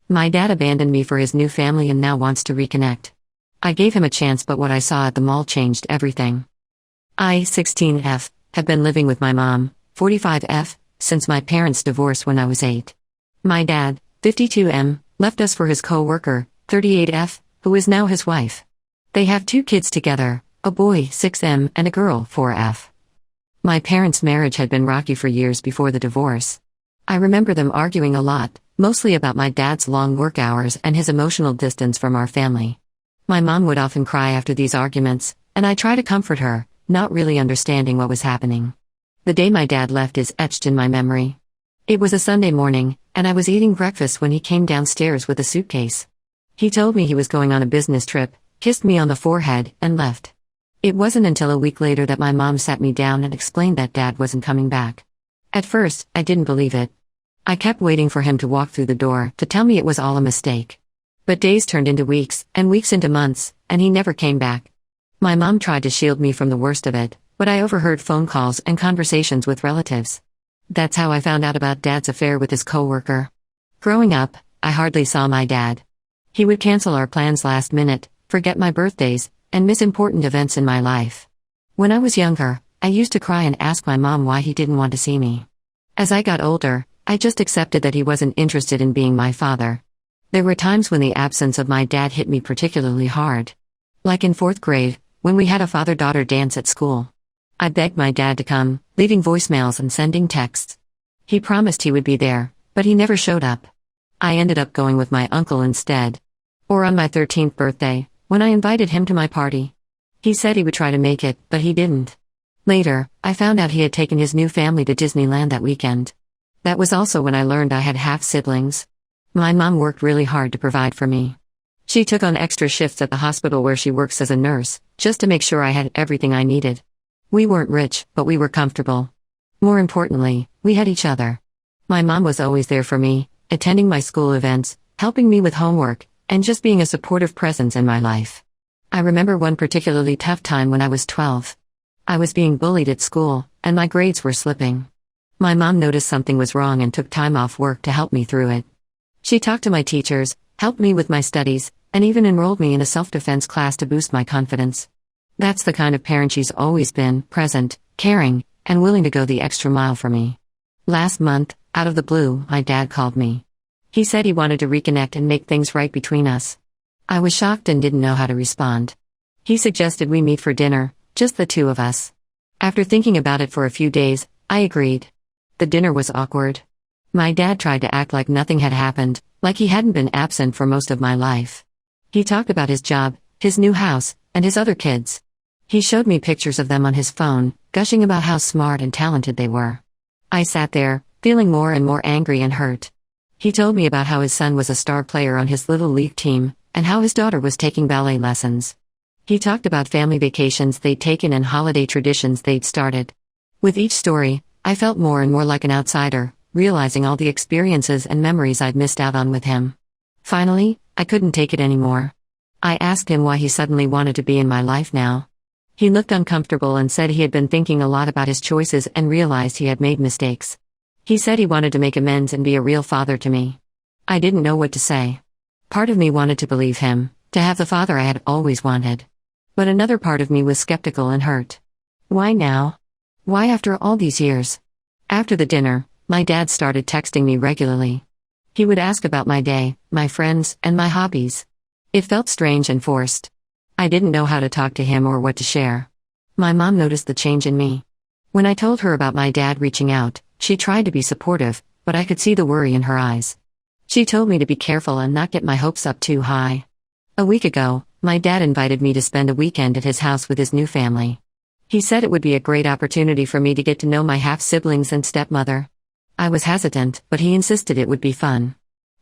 My dad abandoned me for his new family and now wants to reconnect. I gave him a chance, but what I saw at the mall changed everything. I, 16F, have been living with my mom, 45F, since my parents' divorce when I was 8. My dad, 52M, left us for his co-worker, 38F, who is now his wife. They have 2 kids together, a boy, 6M, and a girl, 4F. My parents' marriage had been rocky for years before the divorce. I remember them arguing a lot, mostly about my dad's long work hours and his emotional distance from our family. My mom would often cry after these arguments, and I try to comfort her, not really understanding what was happening. The day my dad left is etched in my memory. It was a Sunday morning, and I was eating breakfast when he came downstairs with a suitcase. He told me he was going on a business trip, kissed me on the forehead, and left. It wasn't until a week later that my mom sat me down and explained that dad wasn't coming back. At first, I didn't believe it. I kept waiting for him to walk through the door to tell me it was all a mistake. But days turned into weeks, and weeks into months, and he never came back. My mom tried to shield me from the worst of it, but I overheard phone calls and conversations with relatives. That's how I found out about Dad's affair with his coworker. Growing up, I hardly saw my dad. He would cancel our plans last minute, forget my birthdays, and miss important events in my life. When I was younger, I used to cry and ask my mom why he didn't want to see me. As I got older, I just accepted that he wasn't interested in being my father. There were times when the absence of my dad hit me particularly hard. Like in 4th grade, when we had a father-daughter dance at school. I begged my dad to come, leaving voicemails and sending texts. He promised he would be there, but he never showed up. I ended up going with my uncle instead. Or on my 13th birthday, when I invited him to my party. He said he would try to make it, but he didn't. Later, I found out he had taken his new family to Disneyland that weekend. That was also when I learned I had half-siblings. My mom worked really hard to provide for me. She took on extra shifts at the hospital where she works as a nurse, just to make sure I had everything I needed. We weren't rich, but we were comfortable. More importantly, we had each other. My mom was always there for me, attending my school events, helping me with homework, and just being a supportive presence in my life. I remember one particularly tough time when I was 12. I was being bullied at school, and my grades were slipping. My mom noticed something was wrong and took time off work to help me through it. She talked to my teachers, helped me with my studies, and even enrolled me in a self-defense class to boost my confidence. That's the kind of parent she's always been, present, caring, and willing to go the extra mile for me. Last month, out of the blue, my dad called me. He said he wanted to reconnect and make things right between us. I was shocked and didn't know how to respond. He suggested we meet for dinner, just the 2 of us. After thinking about it for a few days, I agreed. The dinner was awkward. My dad tried to act like nothing had happened, like he hadn't been absent for most of my life. He talked about his job, his new house, and his other kids. He showed me pictures of them on his phone, gushing about how smart and talented they were. I sat there, feeling more and more angry and hurt. He told me about how his son was a star player on his little league team, and how his daughter was taking ballet lessons. He talked about family vacations they'd taken and holiday traditions they'd started. With each story, I felt more and more like an outsider, realizing all the experiences and memories I'd missed out on with him. Finally, I couldn't take it anymore. I asked him why he suddenly wanted to be in my life now. He looked uncomfortable and said he had been thinking a lot about his choices and realized he had made mistakes. He said he wanted to make amends and be a real father to me. I didn't know what to say. Part of me wanted to believe him, to have the father I had always wanted. But another part of me was skeptical and hurt. Why now? Why after all these years? After the dinner, my dad started texting me regularly. He would ask about my day, my friends, and my hobbies. It felt strange and forced. I didn't know how to talk to him or what to share. My mom noticed the change in me. When I told her about my dad reaching out, she tried to be supportive, but I could see the worry in her eyes. She told me to be careful and not get my hopes up too high. A week ago, my dad invited me to spend a weekend at his house with his new family. He said it would be a great opportunity for me to get to know my half-siblings and stepmother. I was hesitant, but he insisted it would be fun.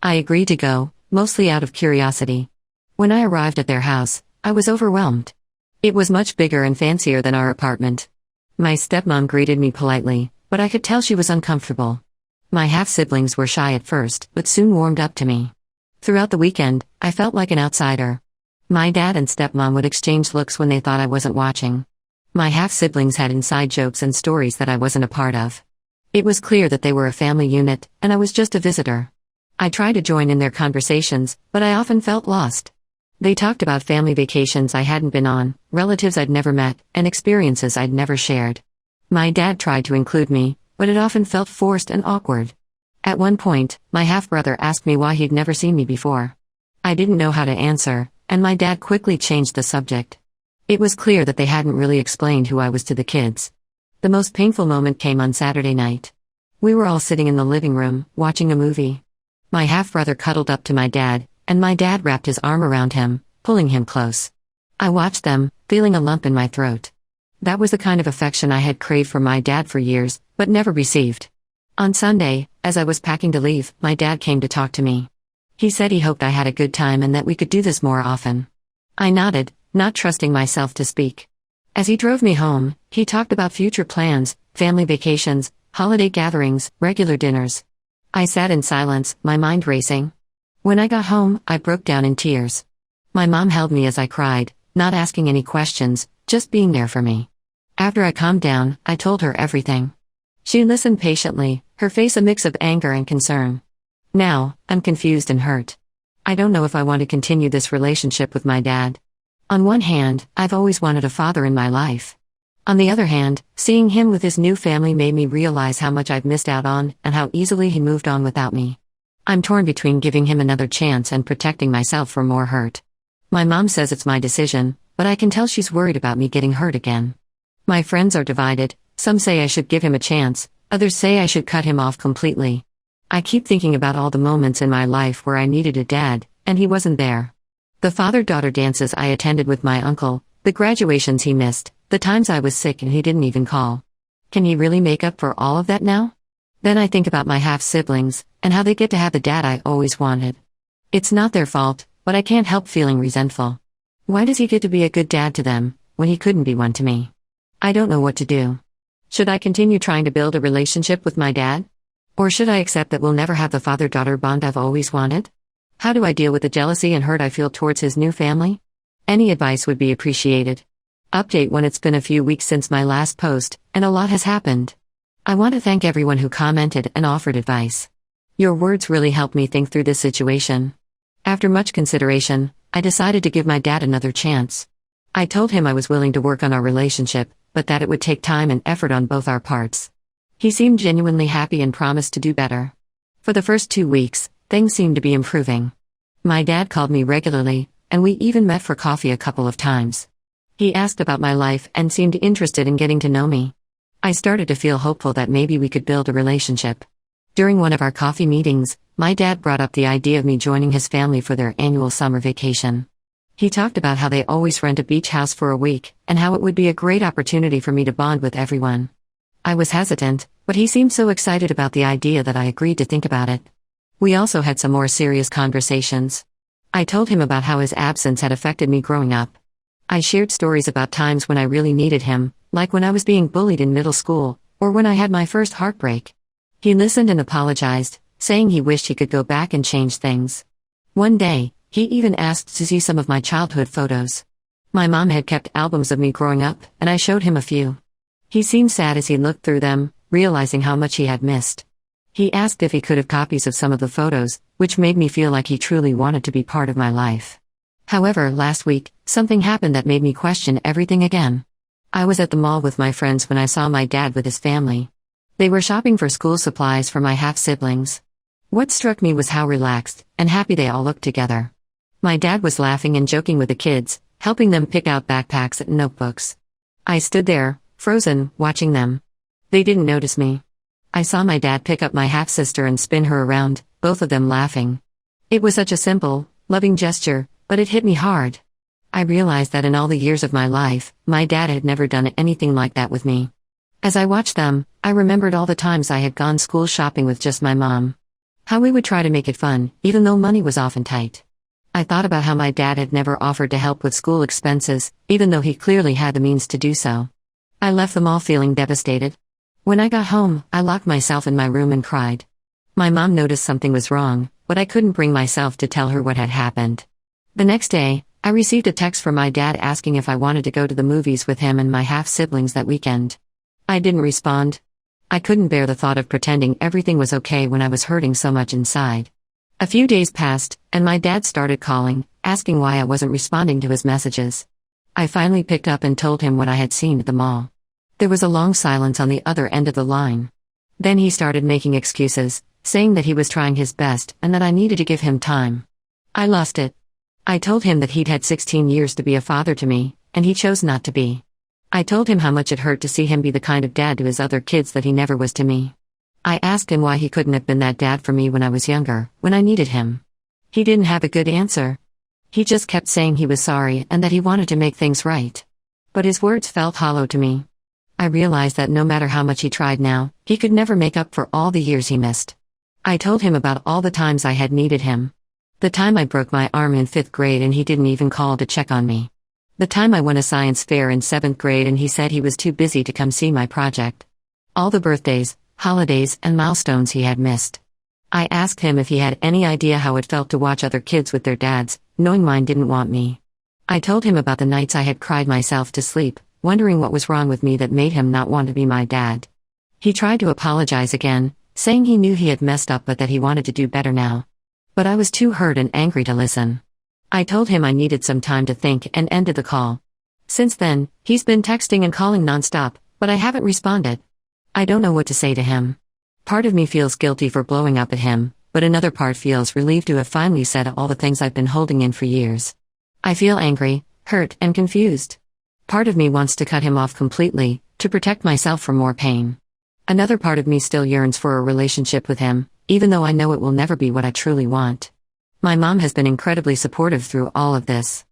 I agreed to go, mostly out of curiosity. When I arrived at their house, I was overwhelmed. It was much bigger and fancier than our apartment. My stepmom greeted me politely, but I could tell she was uncomfortable. My half-siblings were shy at first, but soon warmed up to me. Throughout the weekend, I felt like an outsider. My dad and stepmom would exchange looks when they thought I wasn't watching. My half-siblings had inside jokes and stories that I wasn't a part of. It was clear that they were a family unit, and I was just a visitor. I tried to join in their conversations, but I often felt lost. They talked about family vacations I hadn't been on, relatives I'd never met, and experiences I'd never shared. My dad tried to include me, but it often felt forced and awkward. At one point, my half-brother asked me why he'd never seen me before. I didn't know how to answer, and my dad quickly changed the subject. It was clear that they hadn't really explained who I was to the kids. The most painful moment came on Saturday night. We were all sitting in the living room, watching a movie. My half-brother cuddled up to my dad, and my dad wrapped his arm around him, pulling him close. I watched them, feeling a lump in my throat. That was the kind of affection I had craved from my dad for years, but never received. On Sunday, as I was packing to leave, my dad came to talk to me. He said he hoped I had a good time and that we could do this more often. I nodded, not trusting myself to speak. As he drove me home, he talked about future plans, family vacations, holiday gatherings, regular dinners. I sat in silence, my mind racing. When I got home, I broke down in tears. My mom held me as I cried, not asking any questions, just being there for me. After I calmed down, I told her everything. She listened patiently, her face a mix of anger and concern. Now, I'm confused and hurt. I don't know if I want to continue this relationship with my dad. On one hand, I've always wanted a father in my life. On the other hand, seeing him with his new family made me realize how much I've missed out on and how easily he moved on without me. I'm torn between giving him another chance and protecting myself from more hurt. My mom says it's my decision, but I can tell she's worried about me getting hurt again. My friends are divided, some say I should give him a chance, others say I should cut him off completely. I keep thinking about all the moments in my life where I needed a dad, and he wasn't there. The father-daughter dances I attended with my uncle, the graduations he missed, the times I was sick and he didn't even call. Can he really make up for all of that now? Then I think about my half-siblings, and how they get to have the dad I always wanted. It's not their fault, but I can't help feeling resentful. Why does he get to be a good dad to them, when he couldn't be one to me? I don't know what to do. Should I continue trying to build a relationship with my dad? Or should I accept that we'll never have the father-daughter bond I've always wanted? How do I deal with the jealousy and hurt I feel towards his new family? Any advice would be appreciated. Update when it's been a few weeks since my last post, and a lot has happened. I want to thank everyone who commented and offered advice. Your words really helped me think through this situation. After much consideration, I decided to give my dad another chance. I told him I was willing to work on our relationship, but that it would take time and effort on both our parts. He seemed genuinely happy and promised to do better. For the first 2 weeks, things seemed to be improving. My dad called me regularly, and we even met for coffee a couple of times. He asked about my life and seemed interested in getting to know me. I started to feel hopeful that maybe we could build a relationship. During one of our coffee meetings, my dad brought up the idea of me joining his family for their annual summer vacation. He talked about how they always rent a beach house for a week, and how it would be a great opportunity for me to bond with everyone. I was hesitant, but he seemed so excited about the idea that I agreed to think about it. We also had some more serious conversations. I told him about how his absence had affected me growing up. I shared stories about times when I really needed him, like when I was being bullied in middle school, or when I had my first heartbreak. He listened and apologized, saying he wished he could go back and change things. One day, he even asked to see some of my childhood photos. My mom had kept albums of me growing up, and I showed him a few. He seemed sad as he looked through them, realizing how much he had missed. He asked if he could have copies of some of the photos, which made me feel like he truly wanted to be part of my life. However, last week, something happened that made me question everything again. I was at the mall with my friends when I saw my dad with his family. They were shopping for school supplies for my half-siblings. What struck me was how relaxed and happy they all looked together. My dad was laughing and joking with the kids, helping them pick out backpacks and notebooks. I stood there, frozen, watching them. They didn't notice me. I saw my dad pick up my half-sister and spin her around, both of them laughing. It was such a simple, loving gesture, but it hit me hard. I realized that in all the years of my life, my dad had never done anything like that with me. As I watched them, I remembered all the times I had gone school shopping with just my mom. How we would try to make it fun, even though money was often tight. I thought about how my dad had never offered to help with school expenses, even though he clearly had the means to do so. I left the mall feeling devastated. When I got home, I locked myself in my room and cried. My mom noticed something was wrong, but I couldn't bring myself to tell her what had happened. The next day, I received a text from my dad asking if I wanted to go to the movies with him and my half-siblings that weekend. I didn't respond. I couldn't bear the thought of pretending everything was okay when I was hurting so much inside. A few days passed, and my dad started calling, asking why I wasn't responding to his messages. I finally picked up and told him what I had seen at the mall. There was a long silence on the other end of the line. Then he started making excuses, saying that he was trying his best and that I needed to give him time. I lost it. I told him that he'd had 16 years to be a father to me, and he chose not to be. I told him how much it hurt to see him be the kind of dad to his other kids that he never was to me. I asked him why he couldn't have been that dad for me when I was younger, when I needed him. He didn't have a good answer. He just kept saying he was sorry and that he wanted to make things right. But his words felt hollow to me. I realized that no matter how much he tried now, he could never make up for all the years he missed. I told him about all the times I had needed him. The time I broke my arm in 5th grade and he didn't even call to check on me. The time I won a science fair in 7th grade and he said he was too busy to come see my project. All the birthdays, holidays, and milestones he had missed. I asked him if he had any idea how it felt to watch other kids with their dads, knowing mine didn't want me. I told him about the nights I had cried myself to sleep, wondering what was wrong with me that made him not want to be my dad. He tried to apologize again, saying he knew he had messed up but that he wanted to do better now. But I was too hurt and angry to listen. I told him I needed some time to think and ended the call. Since then, he's been texting and calling nonstop, but I haven't responded. I don't know what to say to him. Part of me feels guilty for blowing up at him, but another part feels relieved to have finally said all the things I've been holding in for years. I feel angry, hurt, and confused. Part of me wants to cut him off completely, to protect myself from more pain. Another part of me still yearns for a relationship with him, even though I know it will never be what I truly want. My mom has been incredibly supportive through all of this.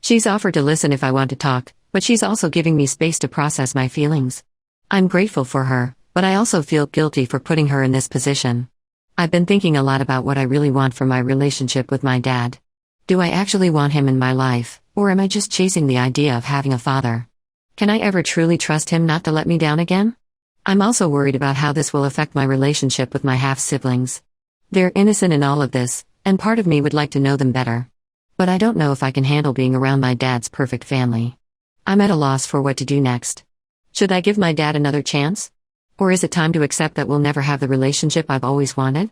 She's offered to listen if I want to talk, but she's also giving me space to process my feelings. I'm grateful for her, but I also feel guilty for putting her in this position. I've been thinking a lot about what I really want from my relationship with my dad. Do I actually want him in my life, or am I just chasing the idea of having a father? Can I ever truly trust him not to let me down again? I'm also worried about how this will affect my relationship with my half-siblings. They're innocent in all of this, and part of me would like to know them better. But I don't know if I can handle being around my dad's perfect family. I'm at a loss for what to do next. Should I give my dad another chance? Or is it time to accept that we'll never have the relationship I've always wanted?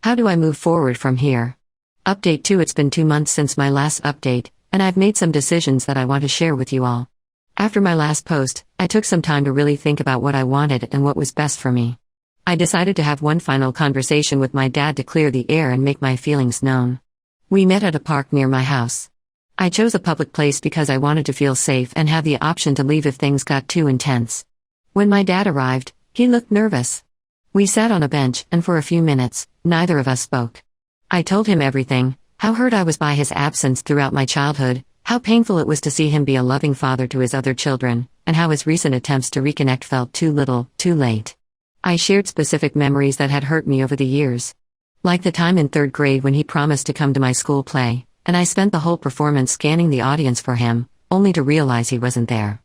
How do I move forward from here? Update 2. It's been 2 months since my last update, and I've made some decisions that I want to share with you all. After my last post, I took some time to really think about what I wanted and what was best for me. I decided to have one final conversation with my dad to clear the air and make my feelings known. We met at a park near my house. I chose a public place because I wanted to feel safe and have the option to leave if things got too intense. When my dad arrived, he looked nervous. We sat on a bench, and for a few minutes, neither of us spoke. I told him everything, how hurt I was by his absence throughout my childhood, how painful it was to see him be a loving father to his other children, and how his recent attempts to reconnect felt too little, too late. I shared specific memories that had hurt me over the years. Like the time in 3rd grade when he promised to come to my school play, and I spent the whole performance scanning the audience for him, only to realize he wasn't there.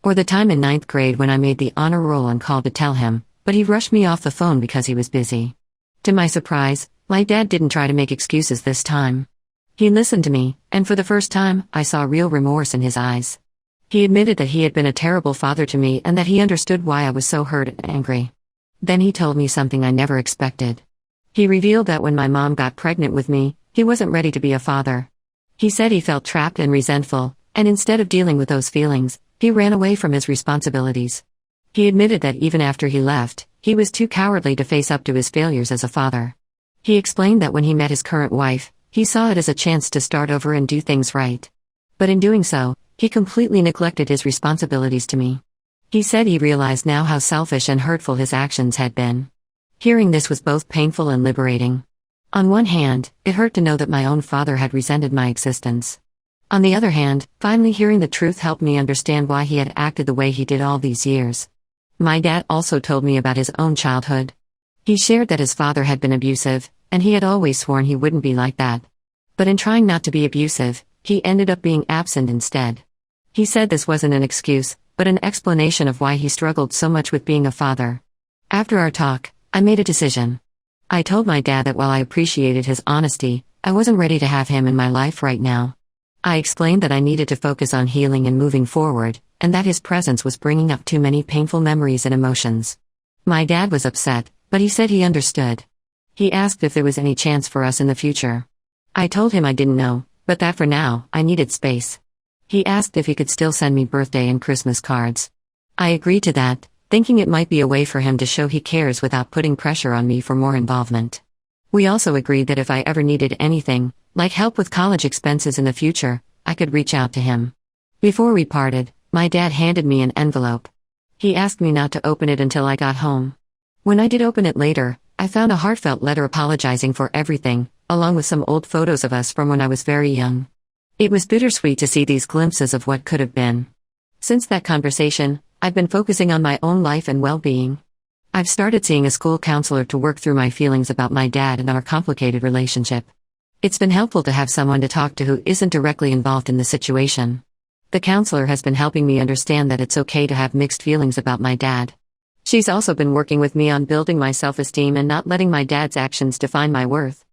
Or the time in 9th grade when I made the honor roll and called to tell him, but he rushed me off the phone because he was busy. To my surprise, my dad didn't try to make excuses this time. He listened to me, and for the first time, I saw real remorse in his eyes. He admitted that he had been a terrible father to me and that he understood why I was so hurt and angry. Then he told me something I never expected. He revealed that when my mom got pregnant with me, he wasn't ready to be a father. He said he felt trapped and resentful, and instead of dealing with those feelings, he ran away from his responsibilities. He admitted that even after he left, he was too cowardly to face up to his failures as a father. He explained that when he met his current wife, he saw it as a chance to start over and do things right. But in doing so, he completely neglected his responsibilities to me. He said he realized now how selfish and hurtful his actions had been. Hearing this was both painful and liberating. On one hand, it hurt to know that my own father had resented my existence. On the other hand, finally hearing the truth helped me understand why he had acted the way he did all these years. My dad also told me about his own childhood. He shared that his father had been abusive, and he had always sworn he wouldn't be like that. But in trying not to be abusive, he ended up being absent instead. He said this wasn't an excuse, but an explanation of why he struggled so much with being a father. After our talk, I made a decision. I told my dad that while I appreciated his honesty, I wasn't ready to have him in my life right now. I explained that I needed to focus on healing and moving forward, and that his presence was bringing up too many painful memories and emotions. My dad was upset, but he said he understood. He asked if there was any chance for us in the future. I told him I didn't know, but that for now, I needed space. He asked if he could still send me birthday and Christmas cards. I agreed to that, thinking it might be a way for him to show he cares without putting pressure on me for more involvement. We also agreed that if I ever needed anything, like help with college expenses in the future, I could reach out to him. Before we parted, my dad handed me an envelope. He asked me not to open it until I got home. When I did open it later, I found a heartfelt letter apologizing for everything, along with some old photos of us from when I was very young. It was bittersweet to see these glimpses of what could have been. Since that conversation, I've been focusing on my own life and well-being. I've started seeing a school counselor to work through my feelings about my dad and our complicated relationship. It's been helpful to have someone to talk to who isn't directly involved in the situation. The counselor has been helping me understand that it's okay to have mixed feelings about my dad. She's also been working with me on building my self-esteem and not letting my dad's actions define my worth.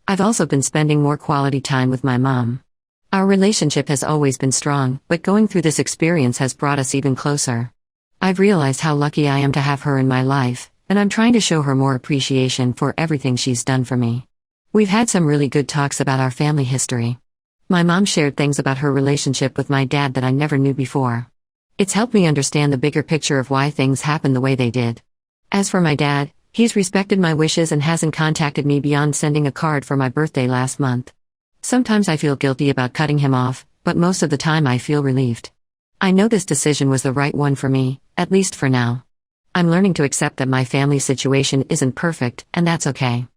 I've also been spending more quality time with my mom. Our relationship has always been strong, but going through this experience has brought us even closer. I've realized how lucky I am to have her in my life, and I'm trying to show her more appreciation for everything she's done for me. We've had some really good talks about our family history. My mom shared things about her relationship with my dad that I never knew before. It's helped me understand the bigger picture of why things happened the way they did. As for my dad, he's respected my wishes and hasn't contacted me beyond sending a card for my birthday last month. Sometimes I feel guilty about cutting him off, but most of the time I feel relieved. I know this decision was the right one for me, at least for now. I'm learning to accept that my family situation isn't perfect, and that's okay.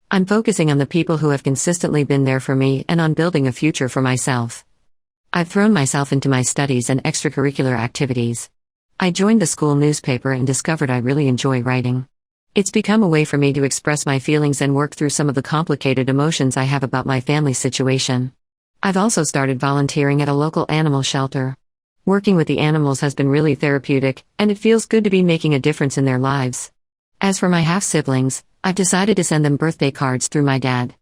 I'm focusing on the people who have consistently been there for me and on building a future for myself. I've thrown myself into my studies and extracurricular activities. I joined the school newspaper and discovered I really enjoy writing. It's become a way for me to express my feelings and work through some of the complicated emotions I have about my family situation. I've also started volunteering at a local animal shelter. Working with the animals has been really therapeutic, and it feels good to be making a difference in their lives. As for my half-siblings, I've decided to send them birthday cards through my dad.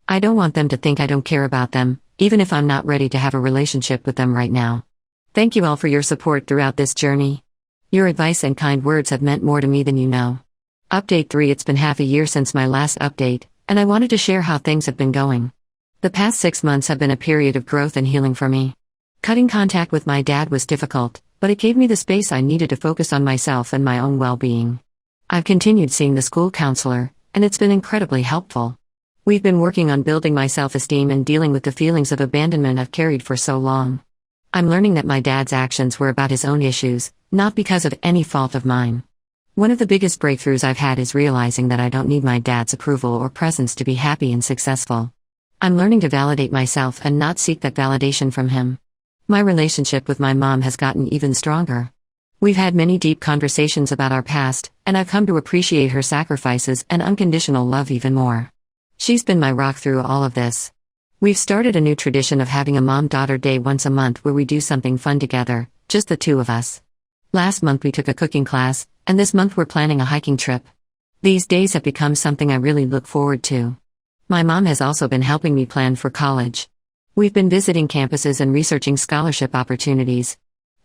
I don't want them to think I don't care about them, even if I'm not ready to have a relationship with them right now. Thank you all for your support throughout this journey. Your advice and kind words have meant more to me than you know. Update 3. It's been half a year since my last update, and I wanted to share how things have been going. The past 6 months have been a period of growth and healing for me. Cutting contact with my dad was difficult, but it gave me the space I needed to focus on myself and my own well-being. I've continued seeing the school counselor, and it's been incredibly helpful. We've been working on building my self-esteem and dealing with the feelings of abandonment I've carried for so long. I'm learning that my dad's actions were about his own issues, not because of any fault of mine. One of the biggest breakthroughs I've had is realizing that I don't need my dad's approval or presence to be happy and successful. I'm learning to validate myself and not seek that validation from him. My relationship with my mom has gotten even stronger. We've had many deep conversations about our past, and I've come to appreciate her sacrifices and unconditional love even more. She's been my rock through all of this. We've started a new tradition of having a mom-daughter day once a month where we do something fun together, just the two of us. Last month we took a cooking class, and this month we're planning a hiking trip. These days have become something I really look forward to. My mom has also been helping me plan for college. We've been visiting campuses and researching scholarship opportunities.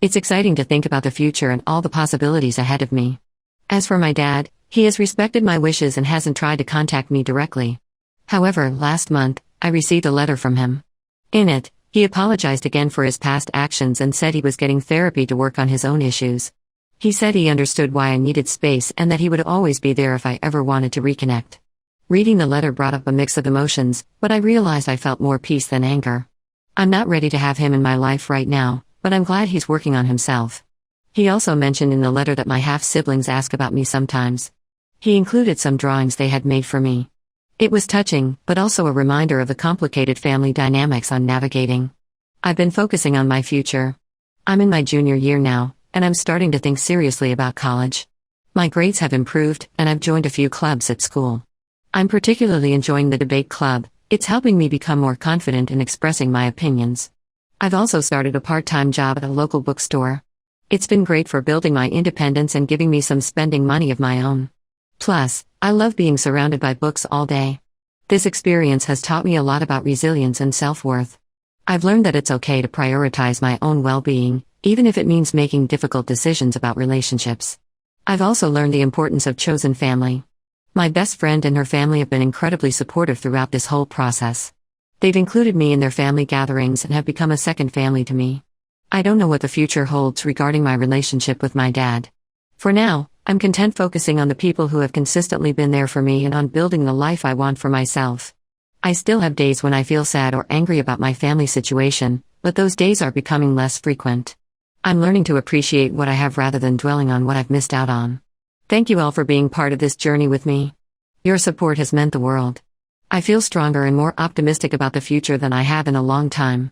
It's exciting to think about the future and all the possibilities ahead of me. As for my dad, he has respected my wishes and hasn't tried to contact me directly. However, last month, I received a letter from him. In it, he apologized again for his past actions and said he was getting therapy to work on his own issues. He said he understood why I needed space and that he would always be there if I ever wanted to reconnect. Reading the letter brought up a mix of emotions, but I realized I felt more peace than anger. I'm not ready to have him in my life right now, but I'm glad he's working on himself. He also mentioned in the letter that my half-siblings ask about me sometimes. He included some drawings they had made for me. It was touching, but also a reminder of the complicated family dynamics I'm navigating. I've been focusing on my future. I'm in my junior year now, and I'm starting to think seriously about college. My grades have improved, and I've joined a few clubs at school. I'm particularly enjoying the debate club. It's helping me become more confident in expressing my opinions. I've also started a part-time job at a local bookstore. It's been great for building my independence and giving me some spending money of my own. Plus, I love being surrounded by books all day. This experience has taught me a lot about resilience and self-worth. I've learned that it's okay to prioritize my own well-being, even if it means making difficult decisions about relationships. I've also learned the importance of chosen family. My best friend and her family have been incredibly supportive throughout this whole process. They've included me in their family gatherings and have become a second family to me. I don't know what the future holds regarding my relationship with my dad. For now, I'm content focusing on the people who have consistently been there for me and on building the life I want for myself. I still have days when I feel sad or angry about my family situation, but those days are becoming less frequent. I'm learning to appreciate what I have rather than dwelling on what I've missed out on. Thank you all for being part of this journey with me. Your support has meant the world. I feel stronger and more optimistic about the future than I have in a long time.